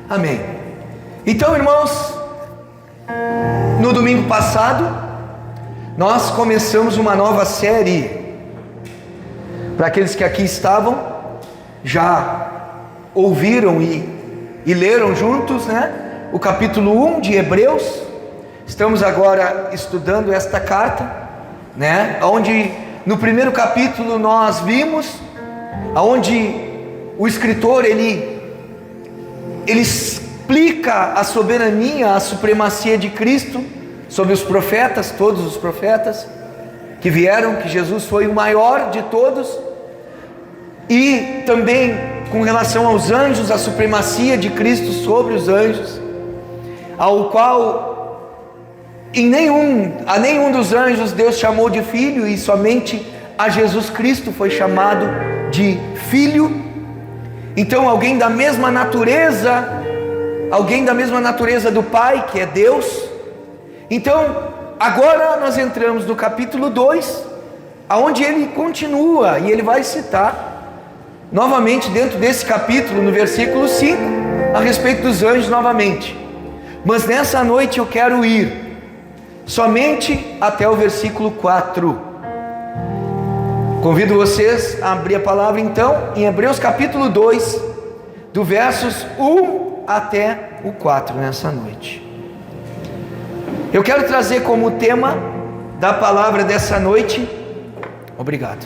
Amém. Então, irmãos, no domingo passado, nós começamos uma nova série. Para aqueles que aqui estavam, já ouviram e leram juntos, né? O capítulo 1 de Hebreus. Estamos agora estudando esta carta, né? Onde no primeiro capítulo nós vimos, onde o escritor ele explica a soberania, a supremacia de Cristo sobre os profetas, todos os profetas que vieram, que Jesus foi o maior de todos, e também com relação aos anjos, a supremacia de Cristo sobre os anjos, ao qual a nenhum dos anjos Deus chamou de filho, e somente a Jesus Cristo foi chamado de filho. Então alguém da mesma natureza do Pai, que é Deus. Então agora nós entramos no capítulo 2, aonde ele continua, e ele vai citar novamente dentro desse capítulo, no versículo 5, a respeito dos anjos novamente. Mas nessa noite eu quero ir somente até o versículo 4. Convido vocês a abrir a palavra então em Hebreus capítulo 2, do versos 1 até o 4 nessa noite. Eu quero trazer como tema da palavra dessa noite, obrigado,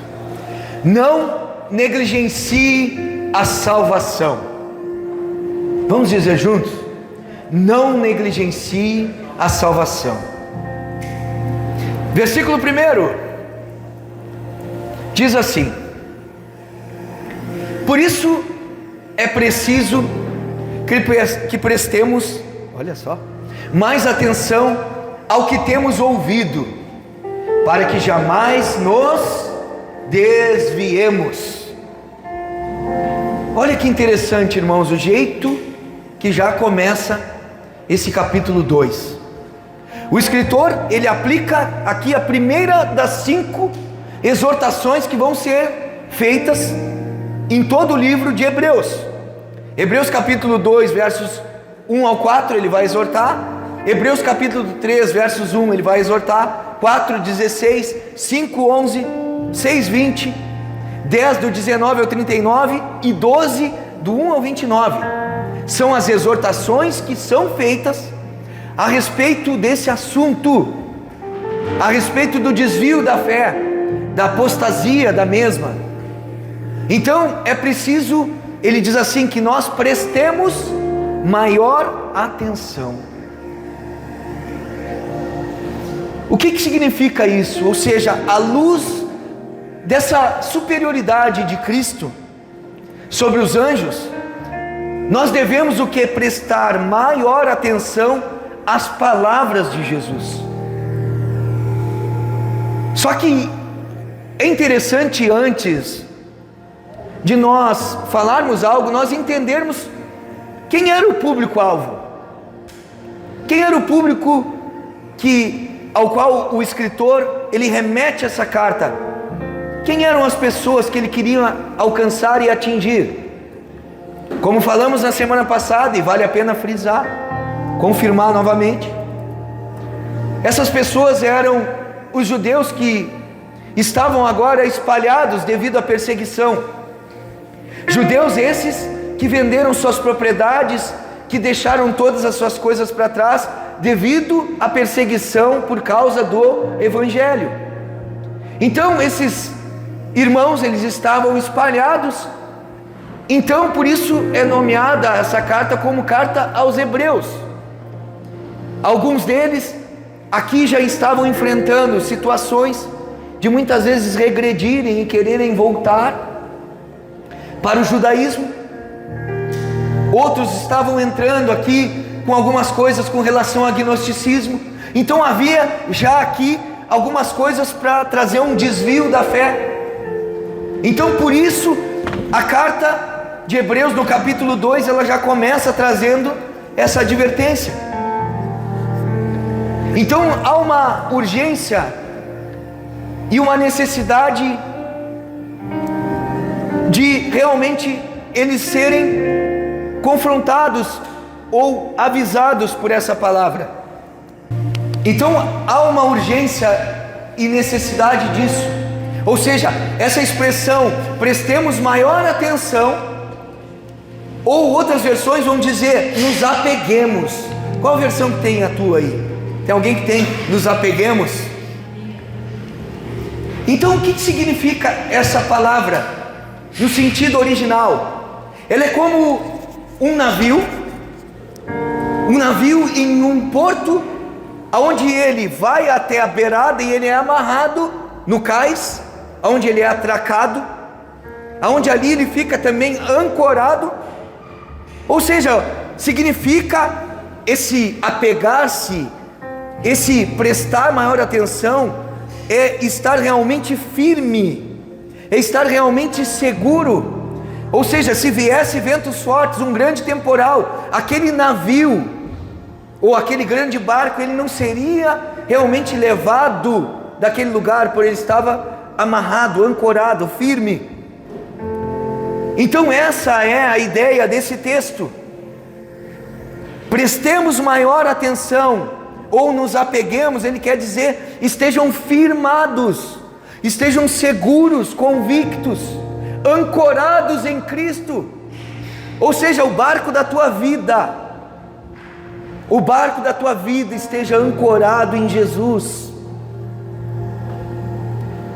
não negligencie a salvação. Vamos dizer juntos? Não negligencie a salvação. Versículo 1 diz assim: por isso é preciso que prestemos, olha só, mais atenção ao que temos ouvido, para que jamais nos desviemos. Olha que interessante, irmãos, o jeito que já começa esse capítulo 2. O escritor, ele aplica aqui a primeira das 5 exortações que vão ser feitas em todo o livro de Hebreus. Hebreus capítulo 2, versos 1 ao 4, ele vai exortar. Hebreus capítulo 3, versos 1, ele vai exortar. 4, 16, 5, 11, 6, 20, 10 do 19 ao 39 e 12 do 1 ao 29. São as exortações que são feitas a respeito desse assunto, a respeito do desvio da fé, da apostasia da mesma. Então é preciso, ele diz assim, que nós prestemos maior atenção. O que significa isso? Ou seja, à luz dessa superioridade de Cristo sobre os anjos, nós devemos o que? Prestar maior atenção às palavras de Jesus. Só que é interessante, antes de nós falarmos algo, nós entendermos quem era o público-alvo, quem era o público ao qual o escritor ele remete essa carta, quem eram as pessoas que ele queria alcançar e atingir. Como falamos na semana passada, e vale a pena frisar, confirmar novamente, essas pessoas eram os judeus que estavam agora espalhados devido à perseguição. Judeus esses que venderam suas propriedades, que deixaram todas as suas coisas para trás devido à perseguição por causa do Evangelho. Então esses irmãos, eles estavam espalhados. Então por isso é nomeada essa carta como carta aos Hebreus. Alguns deles aqui já estavam enfrentando situações de muitas vezes regredirem e quererem voltar para o judaísmo. Outros estavam entrando aqui com algumas coisas com relação ao gnosticismo. Então havia já aqui algumas coisas para trazer um desvio da fé. Então por isso a carta de Hebreus no capítulo 2, ela já começa trazendo essa advertência. Então há uma urgência e uma necessidade de realmente eles serem confrontados ou avisados por essa palavra. Então há uma urgência e necessidade disso. Ou seja, essa expressão, prestemos maior atenção, ou outras versões vão dizer, nos apeguemos. Qual versão que tem a tua aí? Tem alguém que tem, nos apeguemos? Então o que significa essa palavra no sentido original? Ela é como um navio em um porto, onde ele vai até a beirada e ele é amarrado no cais, onde ele é atracado, onde ali ele fica também ancorado. Ou seja, significa esse apegar-se, esse prestar maior atenção, é estar realmente firme, é estar realmente seguro. Ou seja, se viesse ventos fortes, um grande temporal, aquele navio ou aquele grande barco, ele não seria realmente levado daquele lugar, porque ele estava amarrado, ancorado, firme. Então essa é a ideia desse texto. Prestemos maior atenção, ou nos apeguemos, ele quer dizer, estejam firmados, estejam seguros, convictos, ancorados em Cristo. Ou seja, o barco da tua vida, esteja ancorado em Jesus.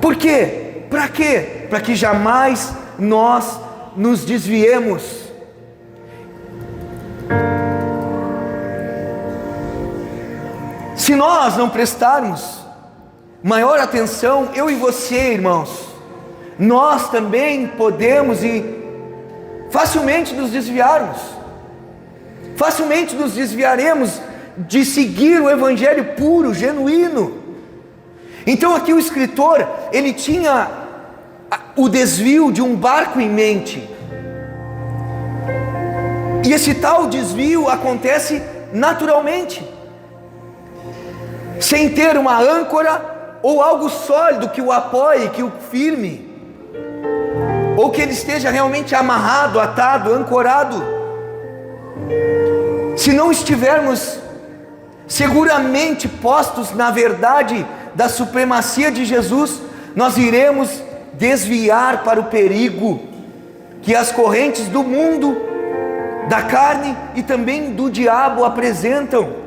Por quê? Para quê? Para que jamais nós nos desviemos. Se nós não prestarmos maior atenção, eu e você, irmãos, nós também podemos e facilmente nos desviaremos de seguir o evangelho puro, genuíno. Então aqui o escritor, ele tinha o desvio de um barco em mente, e esse tal desvio acontece naturalmente, sem ter uma âncora ou algo sólido que o apoie, que o firme, ou que ele esteja realmente amarrado, atado, ancorado. Se não estivermos seguramente postos na verdade da supremacia de Jesus, nós iremos desviar para o perigo que as correntes do mundo, da carne e também do diabo apresentam.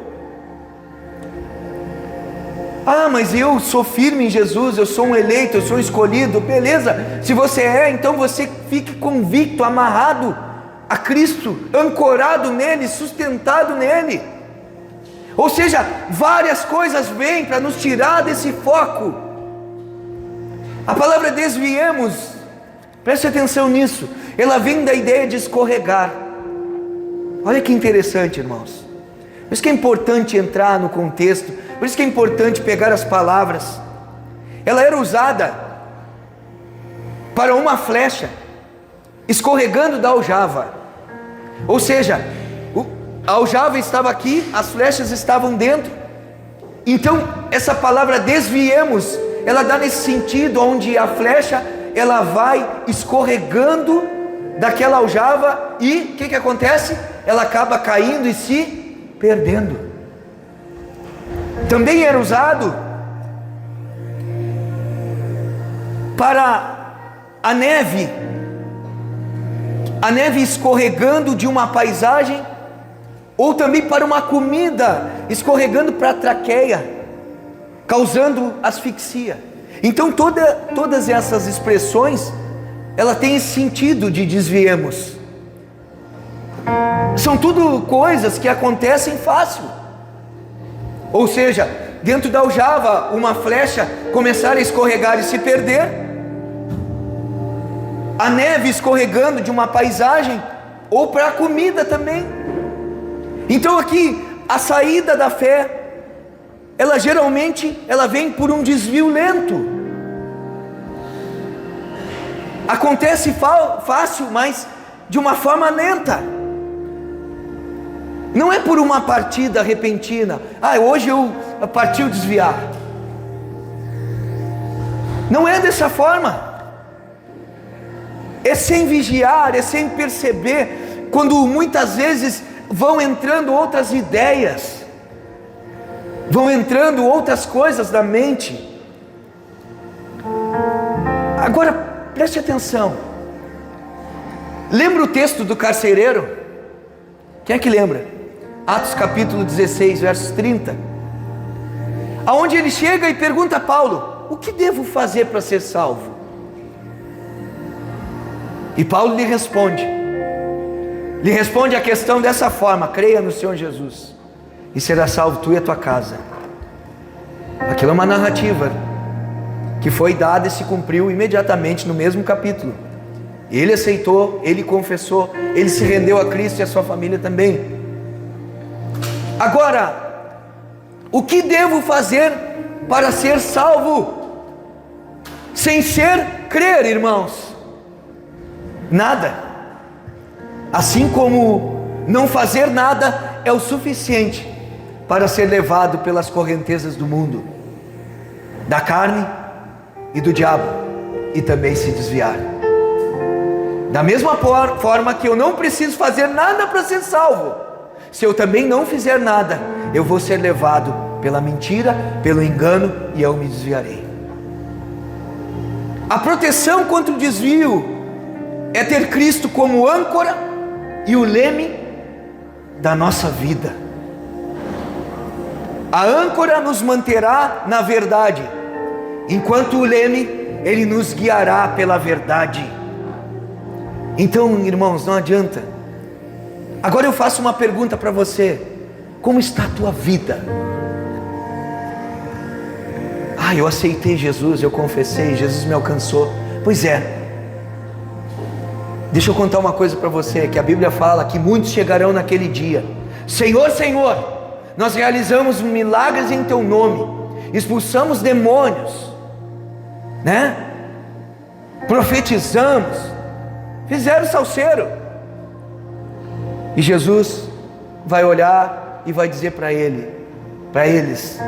Ah, mas eu sou firme em Jesus, eu sou um eleito, eu sou um escolhido. Beleza, se você é, então você fique convicto, amarrado a Cristo, ancorado nele, sustentado nele. Ou seja, várias coisas vêm para nos tirar desse foco. A palavra desviemos, preste atenção nisso, ela vem da ideia de escorregar. Olha que interessante, irmãos. Por isso que é importante entrar no contexto, por isso que é importante pegar as palavras. Ela era usada para uma flecha escorregando da aljava. Ou seja, a aljava estava aqui, as flechas estavam dentro. Então essa palavra desviemos, ela dá nesse sentido, onde a flecha, ela vai escorregando daquela aljava, e o que acontece? Ela acaba caindo e se perdendo. Também era usado para a neve escorregando de uma paisagem, ou também para uma comida escorregando para a traqueia, causando asfixia. Então todas essas expressões, ela tem esse sentido de desviemos. São tudo coisas que acontecem fácil. Ou seja, dentro da aljava, uma flecha começar a escorregar e se perder, a neve escorregando de uma paisagem, ou para a comida também. Então aqui, a saída da fé, ela geralmente, ela vem por um desvio lento. Acontece fácil, mas de uma forma lenta. Não é por uma partida repentina. Hoje eu partiu desviar. Não é dessa forma. É sem vigiar, é sem perceber. Quando muitas vezes vão entrando outras ideias, vão entrando outras coisas na mente. Agora preste atenção. Lembra o texto do carcereiro? Quem é que lembra? Atos capítulo 16, versos 30. Aonde ele chega e pergunta a Paulo: o que devo fazer para ser salvo? E Paulo lhe responde a questão dessa forma: creia no Senhor Jesus e será salvo tu e a tua casa. Aquilo é uma narrativa que foi dada e se cumpriu imediatamente no mesmo capítulo. Ele aceitou, ele confessou, ele se rendeu a Cristo e a sua família também. Agora, o que devo fazer para ser salvo? Sem ser crer, irmãos? Nada. Assim como não fazer nada é o suficiente para ser levado pelas correntezas do mundo, da carne e do diabo, e também se desviar. Da mesma forma que eu não preciso fazer nada para ser salvo, se eu também não fizer nada, eu vou ser levado pela mentira, pelo engano, e eu me desviarei. A proteção contra o desvio é ter Cristo como âncora e o leme da nossa vida. A âncora nos manterá na verdade, enquanto o leme, ele nos guiará pela verdade. Então, irmãos, não adianta. Agora eu faço uma pergunta para você: como está a tua vida? Eu aceitei Jesus, eu confessei, Jesus me alcançou. Pois é. Deixa eu contar uma coisa para você, que a Bíblia fala que muitos chegarão naquele dia: Senhor, Senhor, nós realizamos milagres em teu nome, expulsamos demônios, profetizamos, fizeram salseiro. E Jesus vai olhar e vai dizer para eles: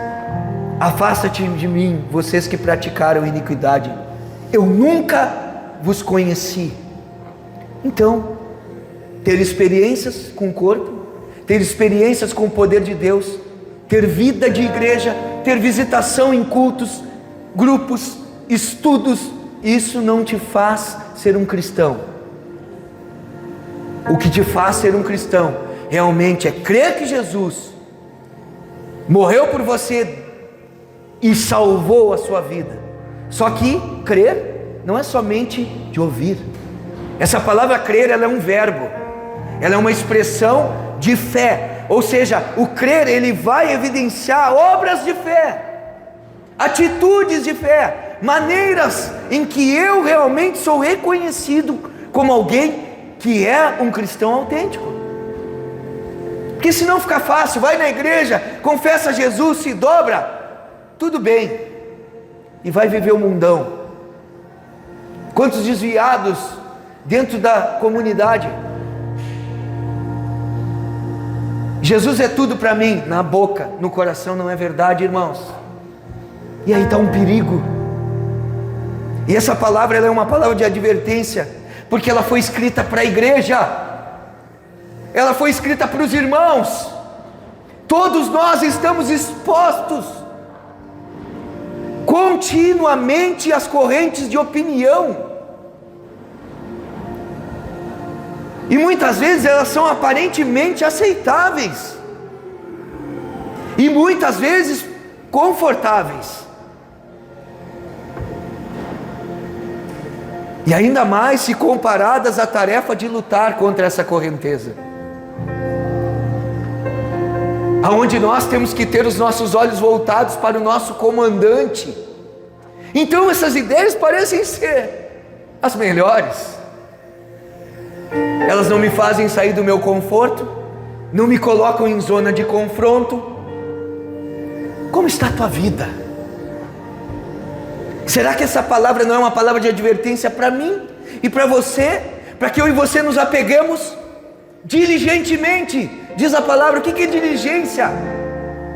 afasta-te de mim, vocês que praticaram iniquidade, eu nunca vos conheci. Então, ter experiências com o corpo, ter experiências com o poder de Deus, ter vida de igreja, ter visitação em cultos, grupos, estudos, isso não te faz ser um cristão. O que te faz ser um cristão realmente é crer que Jesus morreu por você e salvou a sua vida. Só que crer não é somente de ouvir. Essa palavra crer, ela é um verbo, ela é uma expressão de fé. Ou seja, o crer, ele vai evidenciar obras de fé, atitudes de fé, maneiras em que eu realmente sou reconhecido como alguém que é um cristão autêntico. Porque senão fica fácil: vai na igreja, confessa Jesus, se dobra, tudo bem, e vai viver o mundão. Quantos desviados dentro da comunidade. Jesus é tudo para mim, na boca, no coração não é verdade, irmãos. E aí está um perigo. E essa palavra, ela é uma palavra de advertência, porque ela foi escrita para a igreja, ela foi escrita para os irmãos. Todos nós estamos expostos continuamente às correntes de opinião, e muitas vezes elas são aparentemente aceitáveis, e muitas vezes confortáveis, e ainda mais se comparadas à tarefa de lutar contra essa correnteza, aonde nós temos que ter os nossos olhos voltados para o nosso comandante. Então essas ideias parecem ser as melhores, elas não me fazem sair do meu conforto, não me colocam em zona de confronto. Como está a tua vida? Será que essa palavra não é uma palavra de advertência para mim e para você, para que eu e você nos apeguemos diligentemente? Diz a palavra. O que é diligência?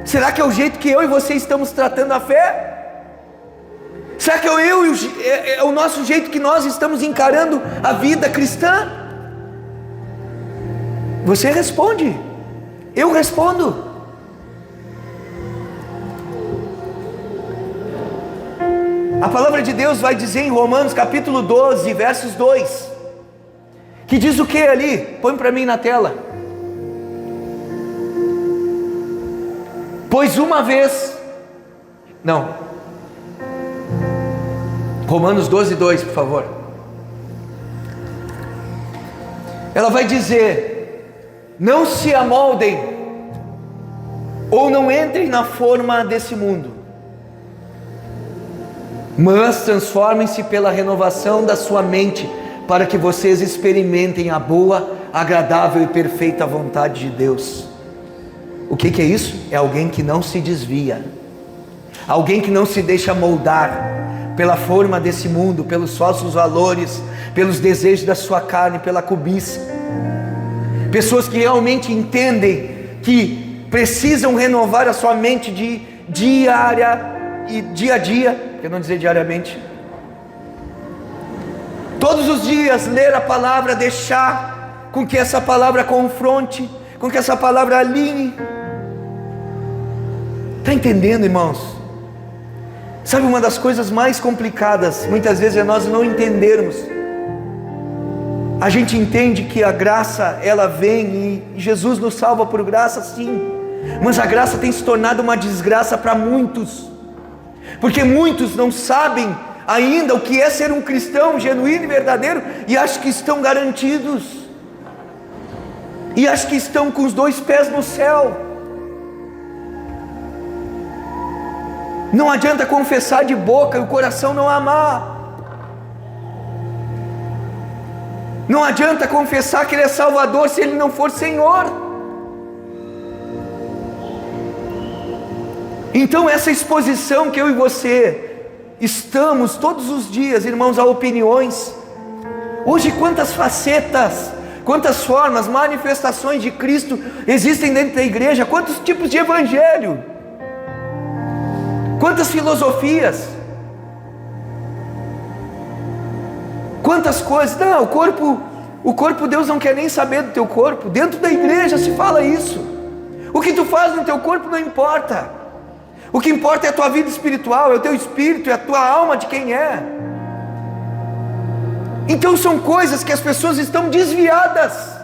Será que é o jeito que eu e você estamos tratando a fé? Será que é o nosso jeito que nós estamos encarando a vida cristã? Você responde. Eu respondo. A palavra de Deus vai dizer em Romanos capítulo 12, versos 2, que diz o que ali? Põe para mim na tela. Pois uma vez, não, Romanos 12, 2, por favor. Ela vai dizer: não se amoldem, ou não entrem na forma desse mundo, mas transformem-se pela renovação da sua mente, para que vocês experimentem a boa, agradável e perfeita vontade de Deus. O que é isso? É alguém que não se desvia, alguém que não se deixa moldar pela forma desse mundo, pelos falsos valores, pelos desejos da sua carne, pela cobiça. Pessoas que realmente entendem que precisam renovar a sua mente diária e dia a dia, para não dizer diariamente. Todos os dias ler a palavra, deixar com que essa palavra confronte, com que essa palavra alinhe. Está entendendo, irmãos? Sabe, uma das coisas mais complicadas muitas vezes é nós não entendermos. A gente entende que a graça, ela vem e Jesus nos salva por graça, sim, mas a graça tem se tornado uma desgraça para muitos, porque muitos não sabem ainda o que é ser um cristão genuíno e verdadeiro, e acham que estão garantidos, e acham que estão com os 2 pés no céu. Não adianta confessar de boca e o coração não amar. Não adianta confessar que Ele é Salvador se Ele não for Senhor. Então essa exposição que eu e você estamos todos os dias, irmãos, a opiniões. Hoje quantas facetas, quantas formas, manifestações de Cristo existem dentro da igreja, quantos tipos de evangelho, quantas filosofias, quantas coisas. Não, o corpo Deus não quer nem saber do teu corpo. Dentro da igreja se fala isso. O que tu faz no teu corpo não importa. O que importa é a tua vida espiritual, é o teu espírito, é a tua alma de quem é. Então são coisas que as pessoas estão desviadas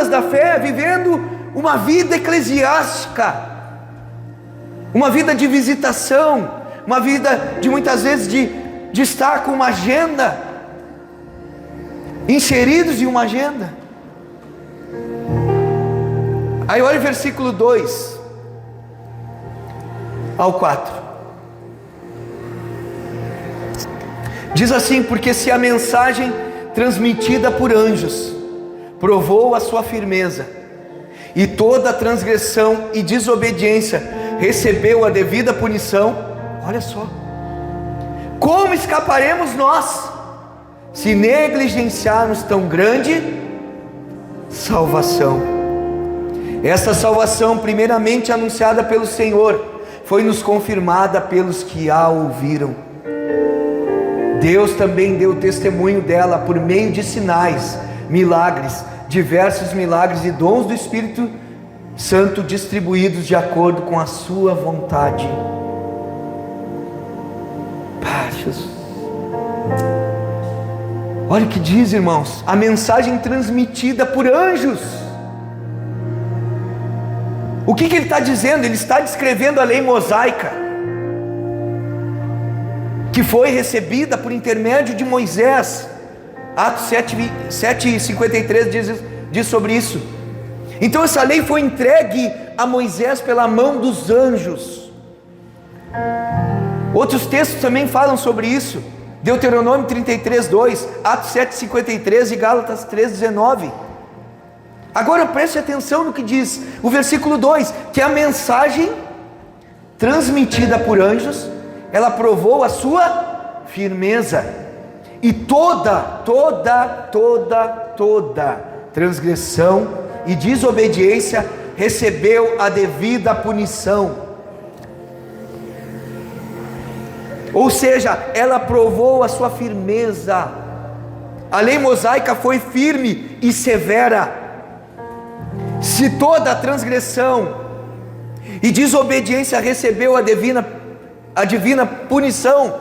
da fé, vivendo uma vida eclesiástica, uma vida de visitação, uma vida de muitas vezes de estar com uma agenda, inseridos em uma agenda. Aí olha o versículo 2 ao 4, diz assim: porque se a mensagem transmitida por anjos provou a sua firmeza, e toda transgressão e desobediência recebeu a devida punição, olha só, como escaparemos nós, se negligenciarmos tão grande salvação? Essa salvação, primeiramente anunciada pelo Senhor, foi nos confirmada pelos que a ouviram. Deus também deu testemunho dela por meio de sinais, milagres, diversos milagres e dons do Espírito Santo distribuídos de acordo com a sua vontade. Pai, Jesus. Olha o que diz, irmãos, a mensagem transmitida por anjos. O que ele está dizendo? Ele está descrevendo a lei mosaica, que foi recebida por intermédio de Moisés. Atos 7:53 diz sobre isso. Então essa lei foi entregue a Moisés pela mão dos anjos. Outros textos também falam sobre isso. Deuteronômio 33:2, Atos 7:53 e Gálatas 3:19. Agora preste atenção no que diz o versículo 2, que a mensagem transmitida por anjos, ela provou a sua firmeza, e toda transgressão e desobediência recebeu a devida punição. Ou seja, ela provou a sua firmeza. A lei mosaica foi firme e severa. Se toda a transgressão e desobediência recebeu a divina punição,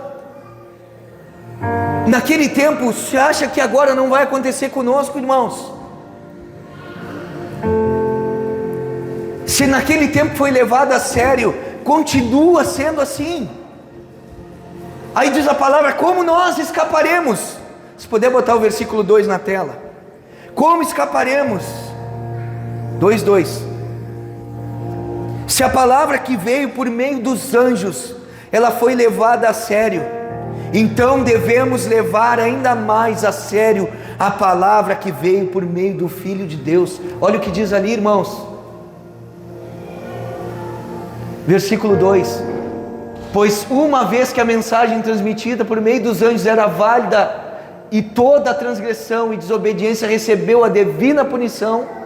naquele tempo, você acha que agora não vai acontecer conosco, irmãos? Se naquele tempo foi levado a sério, continua sendo assim. Aí diz a palavra: como nós escaparemos? Se puder botar o versículo 2 na tela. Como escaparemos? 2:2. Se a palavra que veio por meio dos anjos, ela foi levada a sério, então devemos levar ainda mais a sério a palavra que veio por meio do Filho de Deus. Olha o que diz ali, irmãos. Versículo 2: pois uma vez que a mensagem transmitida por meio dos anjos era válida, e toda a transgressão e desobediência recebeu a divina punição,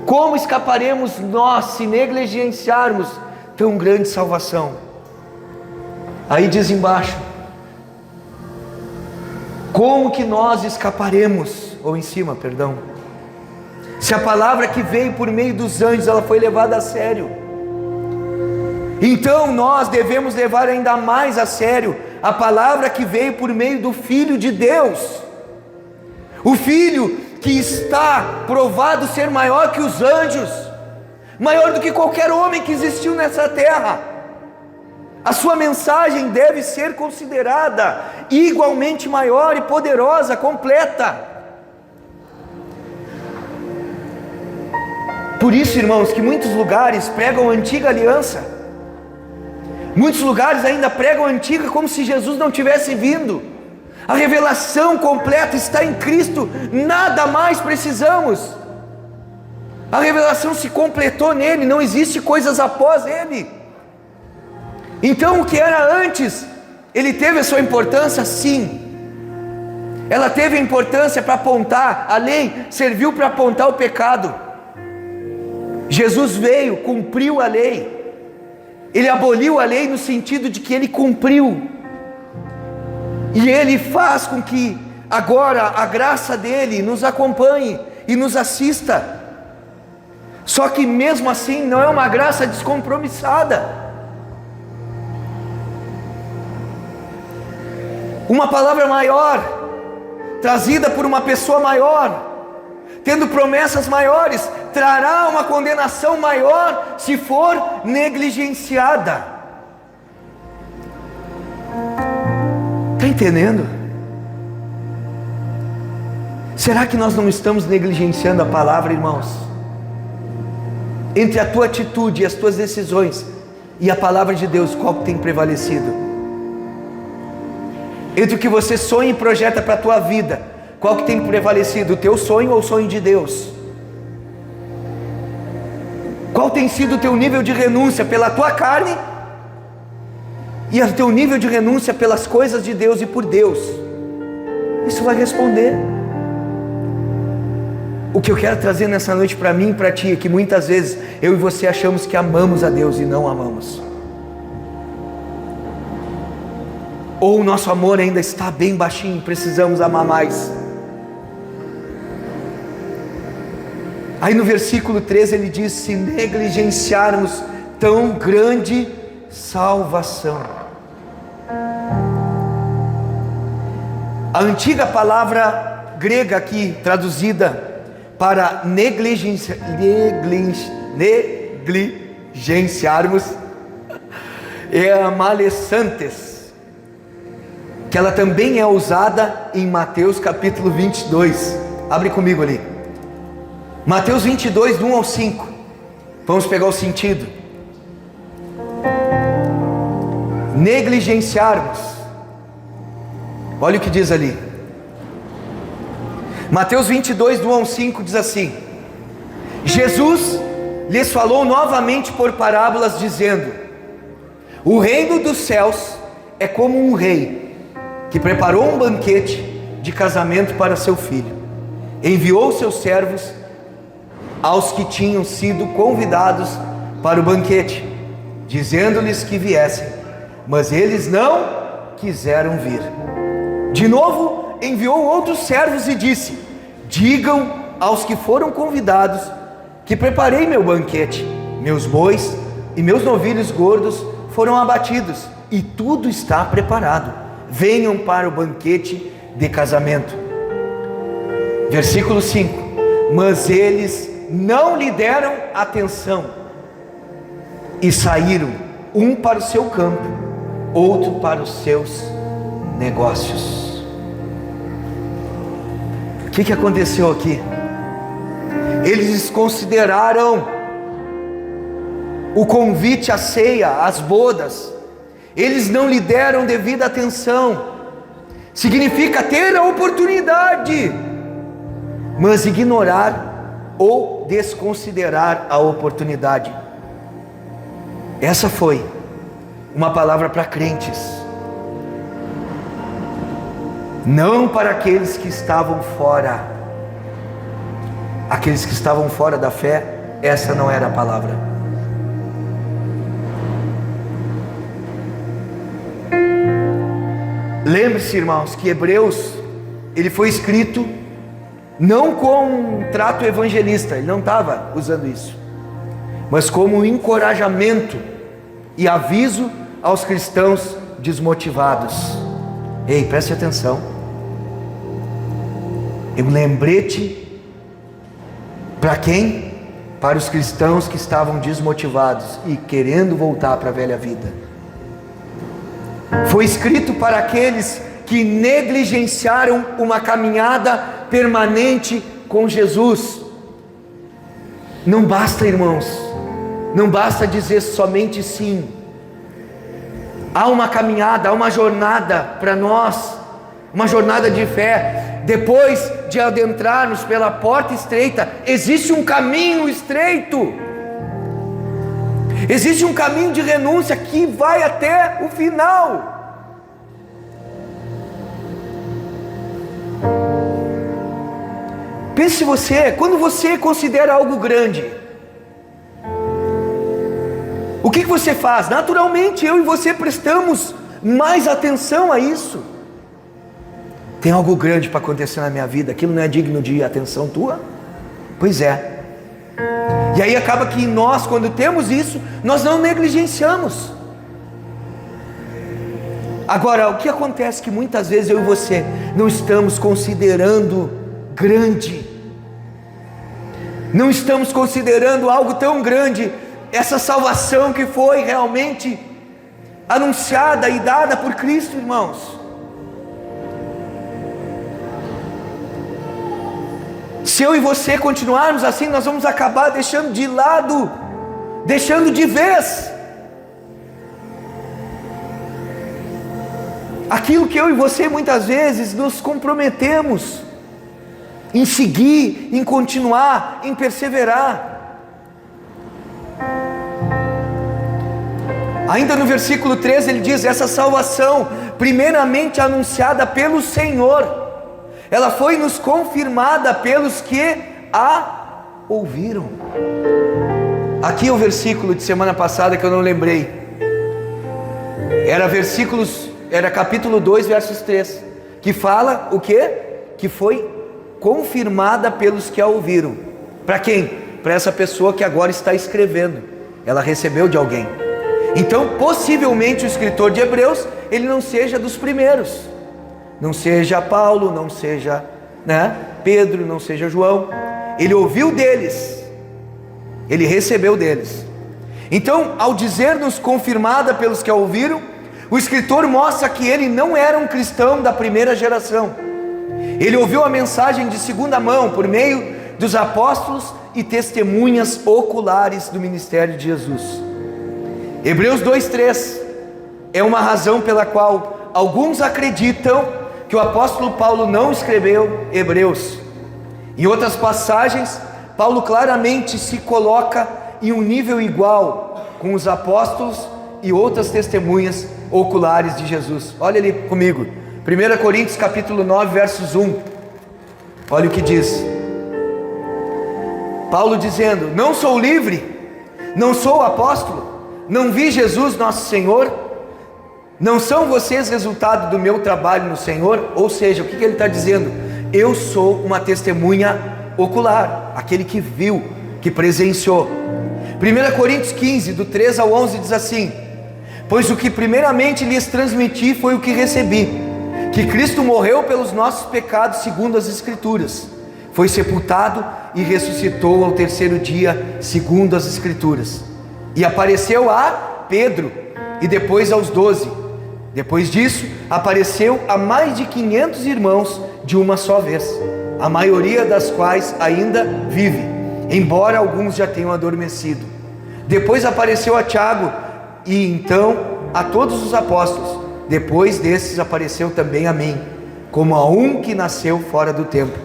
como escaparemos nós se negligenciarmos tão grande salvação? Aí diz embaixo: como que nós escaparemos, ou em cima, perdão, se a palavra que veio por meio dos anjos, ela foi levada a sério? Então nós devemos levar ainda mais a sério a palavra que veio por meio do Filho de Deus, o Filho que está provado ser maior que os anjos, maior do que qualquer homem que existiu nessa terra. A sua mensagem deve ser considerada igualmente maior e poderosa, completa. Por isso, irmãos, que muitos lugares pregam a antiga aliança, muitos lugares ainda pregam a antiga como se Jesus não tivesse vindo. A revelação completa está em Cristo, nada mais precisamos. A revelação se completou nele, não existe coisas após ele. Então o que era antes, ele teve a sua importância? Sim. Ela teve a importância para apontar, a lei serviu para apontar o pecado. Jesus veio, cumpriu a lei. Ele aboliu a lei no sentido de que ele cumpriu, e ele faz com que agora a graça dele nos acompanhe e nos assista. Só que mesmo assim não é uma graça descompromissada. Uma palavra maior, trazida por uma pessoa maior, tendo promessas maiores, trará uma condenação maior se for negligenciada. Está entendendo? Será que nós não estamos negligenciando a palavra, irmãos? Entre a tua atitude e as tuas decisões e a palavra de Deus, qual tem prevalecido? Entre o que você sonha e projeta para a tua vida, qual que tem prevalecido? O teu sonho ou o sonho de Deus? Qual tem sido o teu nível de renúncia pela tua carne e o teu nível de renúncia pelas coisas de Deus e por Deus? Isso vai responder. O que eu quero trazer nessa noite para mim e para ti é que muitas vezes eu e você achamos que amamos a Deus e não amamos, ou o nosso amor ainda está bem baixinho, precisamos amar mais. Aí no versículo 13 ele diz: se negligenciarmos tão grande salvação. A antiga palavra grega aqui traduzida para negligenciarmos é a malesantes, que ela também é usada em Mateus capítulo 22. Abre comigo ali, Mateus 22, do 1 ao 5. Vamos pegar o sentido. Negligenciarmos. Olha o que diz ali. Mateus 22, do 1 ao 5 diz assim: Jesus lhes falou novamente por parábolas, dizendo: o reino dos céus é como um rei que preparou um banquete de casamento para seu filho. Enviou seus servos aos que tinham sido convidados para o banquete, dizendo-lhes que viessem, mas eles não quiseram vir. De novo enviou outros servos e disse: digam aos que foram convidados que preparei meu banquete. Meus bois e meus novilhos gordos foram abatidos, e tudo está preparado. Venham para o banquete de casamento. Versículo 5: mas eles não lhe deram atenção e saíram, um para o seu campo, outro para os seus negócios. O que aconteceu aqui? Eles desconsideraram o convite à ceia, às bodas. Eles não lhe deram devida atenção. Significa ter a oportunidade, mas ignorar ou desconsiderar a oportunidade. Essa foi uma palavra para crentes, não para aqueles que estavam fora. Aqueles que estavam fora da fé, essa não era a palavra. Lembre-se, irmãos, que Hebreus, ele foi escrito não com um trato evangelista, ele não estava usando isso, mas como um encorajamento e aviso aos cristãos desmotivados. Ei, preste atenção. Um lembrete para quem? Para os cristãos que estavam desmotivados e querendo voltar para a velha vida. Foi escrito para aqueles que negligenciaram uma caminhada permanente com Jesus. Não basta, irmãos, não basta dizer somente sim. Há uma caminhada, há uma jornada para nós, uma jornada de fé. Depois de adentrarmos pela porta estreita, existe um caminho estreito, existe um caminho de renúncia que vai até o final. Pense você, quando você considera algo grande, o que você faz? Naturalmente eu e você prestamos mais atenção a isso. Tem algo grande para acontecer na minha vida, aquilo não é digno de atenção tua? Pois é. E aí acaba que nós, quando temos isso, nós não negligenciamos. Agora, o que acontece é que muitas vezes eu e você não estamos considerando grande, não estamos considerando algo tão grande, essa salvação que foi realmente anunciada e dada por Cristo, irmãos. Se eu e você continuarmos assim, nós vamos acabar deixando de lado, deixando de vez aquilo que eu e você muitas vezes nos comprometemos em seguir, em continuar, em perseverar. Ainda no versículo 13 ele diz: essa salvação primeiramente anunciada pelo Senhor, ela foi nos confirmada pelos que a ouviram. Aqui é o versículo de semana passada que eu não lembrei. Era capítulo 2, versos 3, que fala o quê? Que foi confirmada pelos que a ouviram. Para quem? Para essa pessoa que agora está escrevendo. Ela recebeu de alguém. Então, possivelmente o escritor de Hebreus, ele não seja dos primeiros. Não seja Paulo, não seja Pedro, não seja João. Ele ouviu deles, ele recebeu deles. Então, ao dizer-nos confirmada pelos que a ouviram, o escritor mostra que ele não era um cristão da primeira geração. Ele ouviu a mensagem de segunda mão por meio dos apóstolos e testemunhas oculares do ministério de Jesus. Hebreus 2:3 é uma razão pela qual alguns acreditam que o apóstolo Paulo não escreveu Hebreus. Em outras passagens, Paulo claramente se coloca em um nível igual com os apóstolos e outras testemunhas oculares de Jesus. Olha ali comigo, 1 Coríntios capítulo 9, versos 1. Olha o que diz Paulo dizendo: não sou livre, não sou apóstolo, não vi Jesus nosso Senhor. Não são vocês resultado do meu trabalho no Senhor? Ou seja, o que ele está dizendo? Eu sou uma testemunha ocular, aquele que viu, que presenciou. 1 Coríntios 15, do 3 ao 11 diz assim: pois o que primeiramente lhes transmiti foi o que recebi, que Cristo morreu pelos nossos pecados segundo as Escrituras, foi sepultado e ressuscitou ao terceiro dia segundo as Escrituras, e apareceu a Pedro e depois aos 12. Depois disso apareceu a mais de 500 irmãos de uma só vez, a maioria das quais ainda vive, embora alguns já tenham adormecido. Depois apareceu a Tiago e então a todos os apóstolos. Depois desses apareceu também a mim, como a um que nasceu fora do tempo,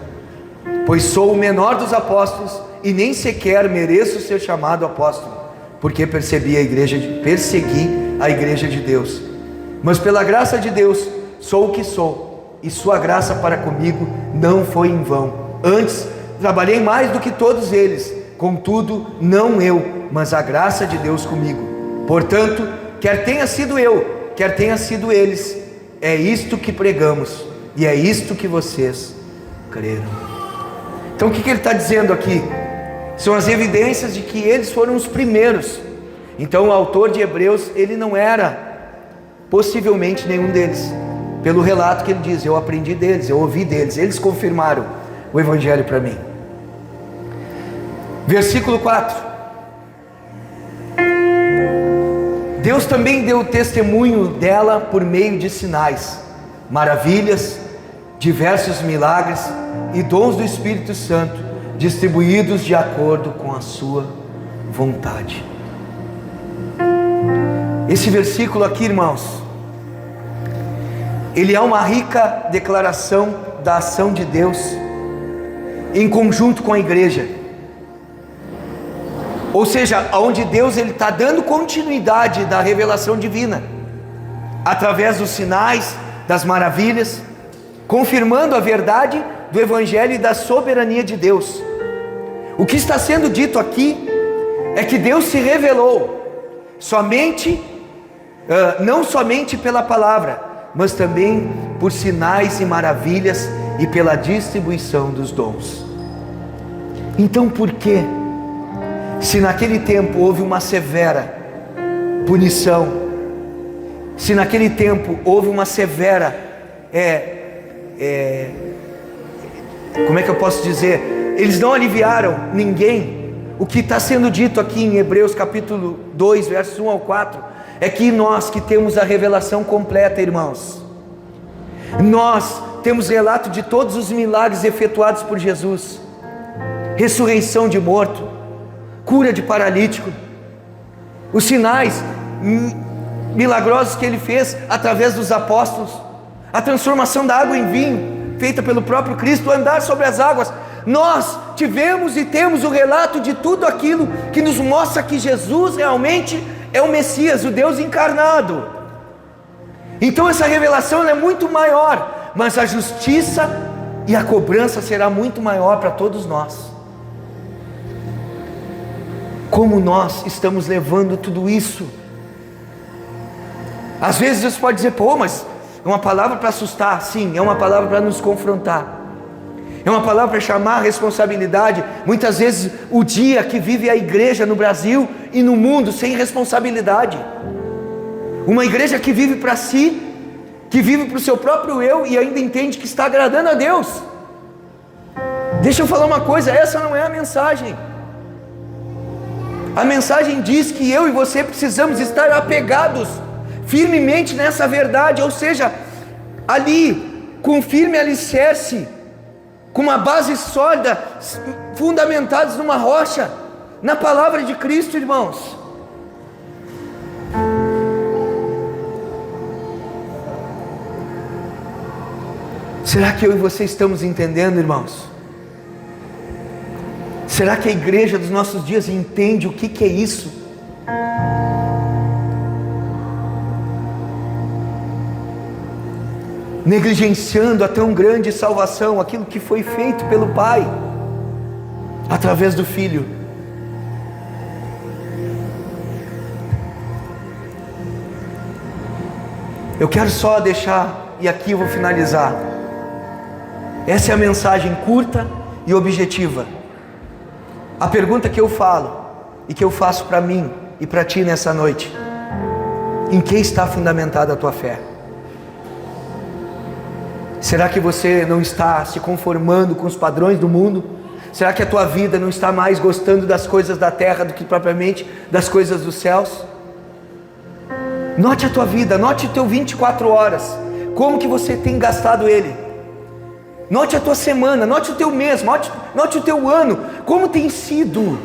pois sou o menor dos apóstolos e nem sequer mereço ser chamado apóstolo, porque persegui a igreja de Deus. Mas pela graça de Deus sou o que sou, e sua graça para comigo não foi em vão. Antes trabalhei mais do que todos eles, contudo não eu, mas a graça de Deus comigo. Portanto, quer tenha sido eu, quer tenha sido eles, é isto que pregamos, e é isto que vocês creram. Então o que ele está dizendo aqui? São as evidências de que eles foram os primeiros. Então o autor de Hebreus, ele não era possivelmente nenhum deles, pelo relato que ele diz: eu aprendi deles, eu ouvi deles, eles confirmaram o Evangelho para mim. Versículo 4: Deus também deu testemunho dela por meio de sinais, maravilhas, diversos milagres e dons do Espírito Santo, distribuídos de acordo com a sua vontade. Esse versículo aqui, irmãos, ele é uma rica declaração da ação de Deus em conjunto com a igreja. Ou seja, onde Deus está dando continuidade da revelação divina, através dos sinais, das maravilhas, confirmando a verdade do Evangelho e da soberania de Deus. O que está sendo dito aqui é que Deus se revelou não somente pela palavra, mas também por sinais e maravilhas e pela distribuição dos dons. Então por quê? Se naquele tempo houve uma severa punição, se naquele tempo houve uma severa, como é que eu posso dizer? Eles não aliviaram ninguém. O que está sendo dito aqui em Hebreus capítulo 2, versos 1 ao 4, é que nós que temos a revelação completa, irmãos, nós temos relato de todos os milagres efetuados por Jesus: ressurreição de morto, cura de paralítico, os sinais milagrosos que ele fez através dos apóstolos, a transformação da água em vinho, feita pelo próprio Cristo, andar sobre as águas. Nós tivemos e temos o relato de tudo aquilo que nos mostra que Jesus realmente é o Messias, o Deus encarnado. Então essa revelação é muito maior, mas a justiça e a cobrança será muito maior para todos nós. Como nós estamos levando tudo isso? Às vezes você pode dizer: pô, mas é uma palavra para assustar. Sim, é uma palavra para nos confrontar, é uma palavra para chamar a responsabilidade. Muitas vezes o dia que vive a igreja no Brasil e no mundo sem responsabilidade, uma igreja que vive para si, que vive para o seu próprio eu e ainda entende que está agradando a Deus. Deixa eu falar uma coisa, essa não é a mensagem. A mensagem diz que eu e você precisamos estar apegados firmemente nessa verdade, ou seja, ali, com firme alicerce, com uma base sólida, fundamentados numa rocha, na palavra de Cristo, irmãos. Será que eu e você estamos entendendo, irmãos? Será que a igreja dos nossos dias entende o que é isso? Negligenciando a tão grande salvação, aquilo que foi feito pelo Pai, através do Filho. Eu quero só deixar, e aqui eu vou finalizar. Essa é a mensagem curta e objetiva. A pergunta que eu falo e que eu faço para mim e para ti nessa noite: em que está fundamentada a tua fé? Será que você não está se conformando com os padrões do mundo? Será que a tua vida não está mais gostando das coisas da terra do que propriamente das coisas dos céus? Note a tua vida, note o teu 24 horas, como que você tem gastado ele. Note a tua semana, note o teu mês, note o teu ano, como tem sido.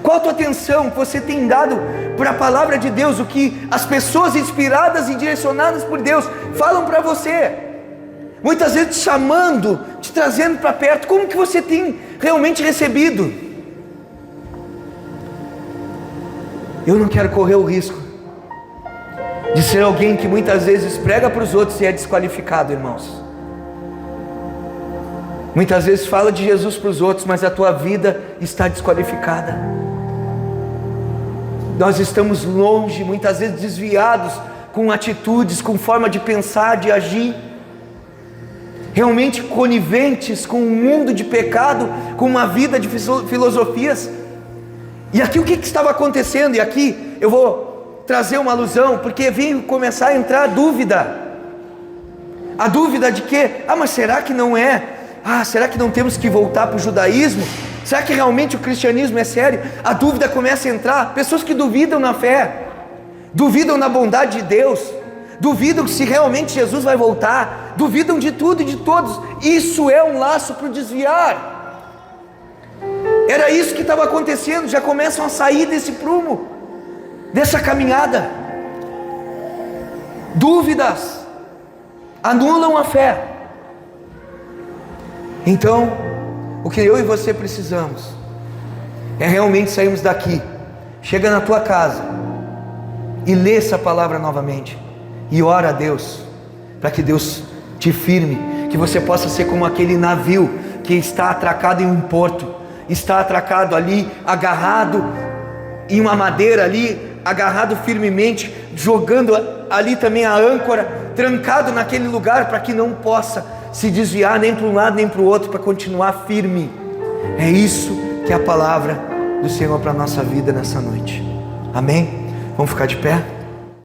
Qual a tua atenção que você tem dado para a palavra de Deus, o que as pessoas inspiradas e direcionadas por Deus falam para você? Muitas vezes te chamando, te trazendo para perto. Como que você tem realmente recebido? Eu não quero correr o risco de ser alguém que muitas vezes prega para os outros e é desqualificado, irmãos. Muitas vezes fala de Jesus para os outros, mas a tua vida está desqualificada. Nós estamos longe, muitas vezes desviados, com atitudes, com forma de pensar, de agir, realmente coniventes com um mundo de pecado, com uma vida de filosofias. E aqui o que estava acontecendo? E aqui eu vou trazer uma alusão, porque veio começar a entrar a dúvida de que, mas será que não é? Será que não temos que voltar para o judaísmo? Será que realmente o cristianismo é sério? A dúvida começa a entrar, pessoas que duvidam na fé, duvidam na bondade de Deus, duvidam se realmente Jesus vai voltar, duvidam de tudo e de todos. Isso é um laço para o desviar. Era isso que estava acontecendo. Já começam a sair desse prumo, dessa caminhada. Dúvidas anulam a fé. Então, o que eu e você precisamos é realmente sairmos daqui, chega na tua casa e lê essa palavra novamente e ora a Deus, para que Deus te firme, que você possa ser como aquele navio que está atracado em um porto, está atracado ali, agarrado em uma madeira ali, agarrado firmemente, jogando ali também a âncora, trancado naquele lugar, para que não possa se desviar nem para um lado nem para o outro, para continuar firme. É isso que é a palavra do Senhor para a nossa vida nessa noite. Amém? Vamos ficar de pé?